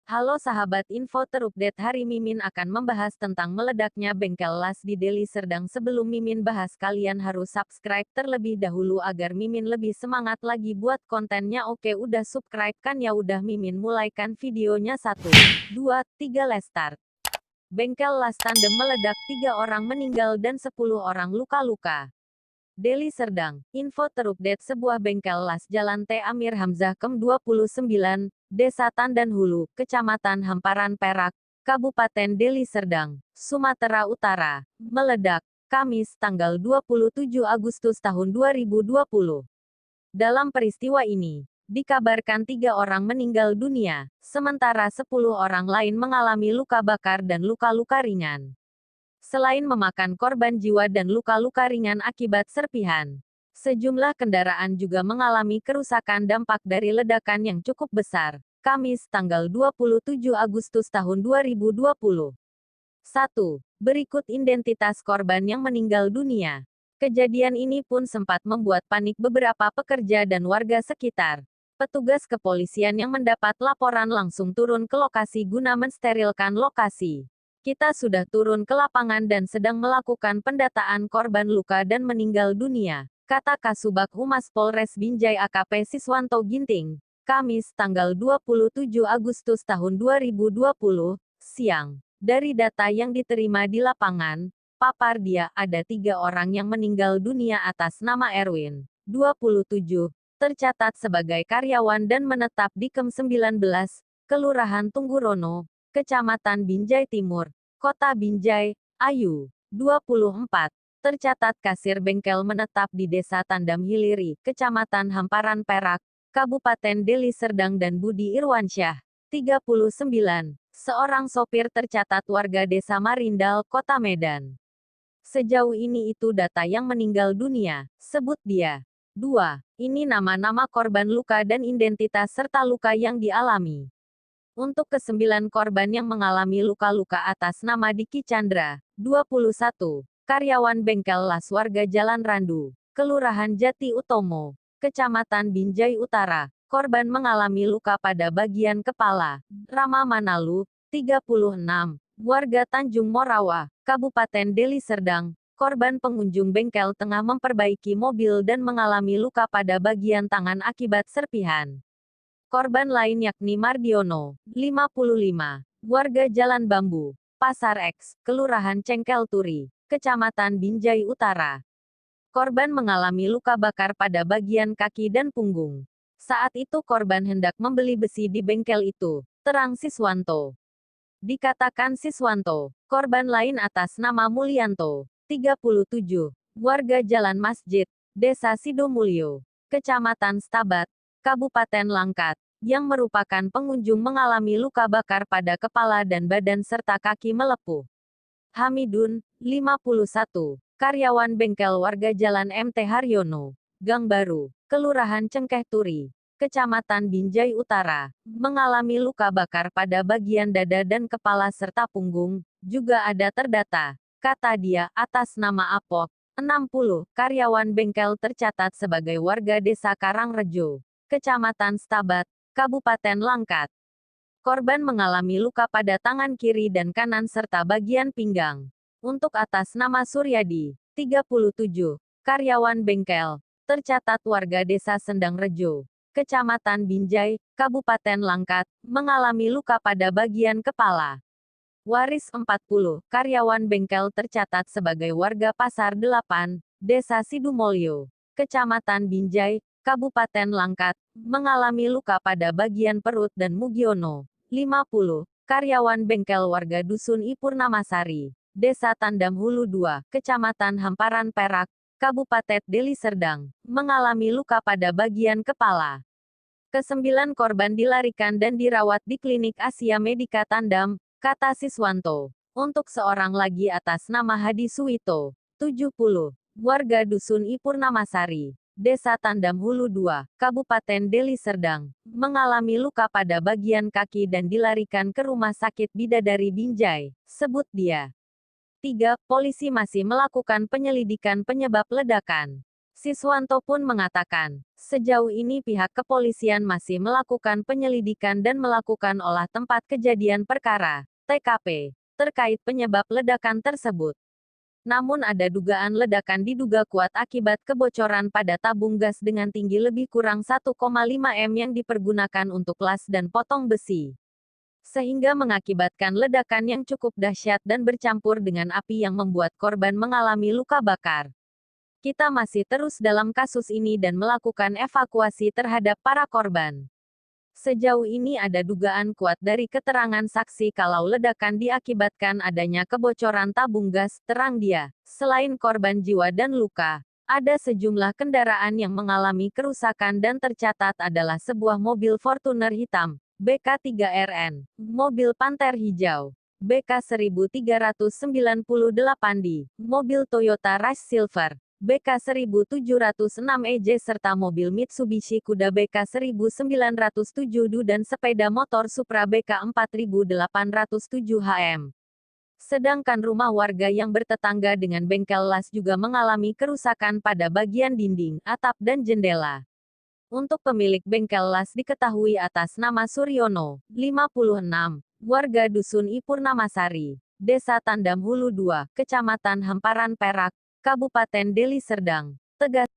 Halo sahabat info terupdate, hari Mimin akan membahas tentang meledaknya bengkel las di Deli Serdang. Sebelum Mimin bahas, kalian harus subscribe terlebih dahulu agar Mimin lebih semangat lagi buat kontennya. Oke, udah subscribe kan? Ya udah, Mimin mulaikan videonya. 1, 2, 3, let's start. Bengkel las tandem meledak, 3 orang meninggal dan 10 orang luka-luka. Deli Serdang, info terupdate, sebuah bengkel las Jalan T. Amir Hamzah Kem 29, Desa Tandan Hulu, Kecamatan Hamparan Perak, Kabupaten Deli Serdang, Sumatera Utara, meledak, Kamis, tanggal 27 Agustus tahun 2020. Dalam peristiwa ini, dikabarkan 3 orang meninggal dunia, sementara 10 orang lain mengalami luka bakar dan luka-luka ringan. Selain memakan korban jiwa dan luka-luka ringan akibat serpihan, sejumlah kendaraan juga mengalami kerusakan dampak dari ledakan yang cukup besar. Kamis, tanggal 27 Agustus tahun 2020. 1. Berikut identitas korban yang meninggal dunia. Kejadian ini pun sempat membuat panik beberapa pekerja dan warga sekitar. Petugas kepolisian yang mendapat laporan langsung turun ke lokasi guna mensterilkan lokasi. Kita sudah turun ke lapangan dan sedang melakukan pendataan korban luka dan meninggal dunia, kata Kasubag Humas Polres Binjai AKP Siswanto Ginting, Kamis, tanggal 27 Agustus tahun 2020, siang. Dari data yang diterima di lapangan, papar dia, ada 3 orang yang meninggal dunia atas nama Erwin, 27, tercatat sebagai karyawan dan menetap di Kem 19, Kelurahan Tunggurono, Kecamatan Binjai Timur, Kota Binjai. Ayu, 24, tercatat kasir bengkel menetap di Desa Tandam Hiliri, Kecamatan Hamparan Perak, Kabupaten Deli Serdang, dan Budi Irwansyah, 39, seorang sopir tercatat warga Desa Marindal, Kota Medan. Sejauh ini itu data yang meninggal dunia, sebut dia. 2. Ini nama-nama korban luka dan identitas serta luka yang dialami. Untuk ke-9 korban yang mengalami luka-luka atas nama Diki Chandra, 21, karyawan bengkel las warga Jalan Randu, Kelurahan Jati Utomo, Kecamatan Binjai Utara. Korban mengalami luka pada bagian kepala. Rama Manalu, 36, warga Tanjung Morawa, Kabupaten Deli Serdang. Korban pengunjung bengkel tengah memperbaiki mobil dan mengalami luka pada bagian tangan akibat serpihan. Korban lain yakni Mardiono, 55, warga Jalan Bambu, Pasar X, Kelurahan Cengkel Turi, Kecamatan Binjai Utara. Korban mengalami luka bakar pada bagian kaki dan punggung. Saat itu korban hendak membeli besi di bengkel itu, terang Siswanto. Dikatakan Siswanto, korban lain atas nama Mulyanto, 37, warga Jalan Masjid, Desa Sidomulyo, Kecamatan Stabat, Kabupaten Langkat, yang merupakan pengunjung mengalami luka bakar pada kepala dan badan serta kaki melepuh. Hamidun, 51, karyawan bengkel warga Jalan MT Haryono, Gang Baru, Kelurahan Cengkeh Turi, Kecamatan Binjai Utara, mengalami luka bakar pada bagian dada dan kepala serta punggung, juga ada terdata, kata dia, atas nama Apok, 60, karyawan bengkel tercatat sebagai warga Desa Karangrejo, Kecamatan Stabat, Kabupaten Langkat. Korban mengalami luka pada tangan kiri dan kanan serta bagian pinggang. Untuk atas nama Suryadi, 37, karyawan bengkel, tercatat warga Desa Sendang Rejo, Kecamatan Binjai, Kabupaten Langkat, mengalami luka pada bagian kepala. Waris 40, karyawan bengkel tercatat sebagai warga Pasar 8, Desa Sidumolyo, Kecamatan Binjai, Kabupaten Langkat, mengalami luka pada bagian perut, dan Mugiono, 50, karyawan bengkel warga Dusun Ipurnamasari, Desa Tandam Hulu 2, Kecamatan Hamparan Perak, Kabupaten Deli Serdang, mengalami luka pada bagian kepala. Ke-9 korban dilarikan dan dirawat di Klinik Asia Medika Tandam, kata Siswanto. Untuk seorang lagi atas nama Hadi Suwito, 70, warga Dusun Ipurnamasari, Desa Tandam Hulu 2, Kabupaten Deli Serdang, mengalami luka pada bagian kaki dan dilarikan ke Rumah Sakit Bidadari Binjai, sebut dia. 3. Polisi masih melakukan penyelidikan penyebab ledakan. Siswanto pun mengatakan, sejauh ini pihak kepolisian masih melakukan penyelidikan dan melakukan olah tempat kejadian perkara, TKP, terkait penyebab ledakan tersebut. Namun ada dugaan ledakan diduga kuat akibat kebocoran pada tabung gas dengan tinggi lebih kurang 1,5 m yang dipergunakan untuk las dan potong besi. Sehingga mengakibatkan ledakan yang cukup dahsyat dan bercampur dengan api yang membuat korban mengalami luka bakar. Kita masih terus dalam kasus ini dan melakukan evakuasi terhadap para korban. Sejauh ini ada dugaan kuat dari keterangan saksi kalau ledakan diakibatkan adanya kebocoran tabung gas, terang dia. Selain korban jiwa dan luka, ada sejumlah kendaraan yang mengalami kerusakan dan tercatat adalah sebuah mobil Fortuner hitam, BK3RN, mobil Panther hijau, BK1398D, mobil Toyota Rush Silver, BK1706EJ serta mobil Mitsubishi Kuda BK1907 dan sepeda motor Supra BK4807 HM. Sedangkan rumah warga yang bertetangga dengan bengkel las juga mengalami kerusakan pada bagian dinding, atap dan jendela. Untuk pemilik bengkel las diketahui atas nama Suryono, 56, warga Dusun Ipurnamasari, Desa Tandam Hulu 2, Kecamatan Hamparan Perak, Kabupaten Deli Serdang, Tegas.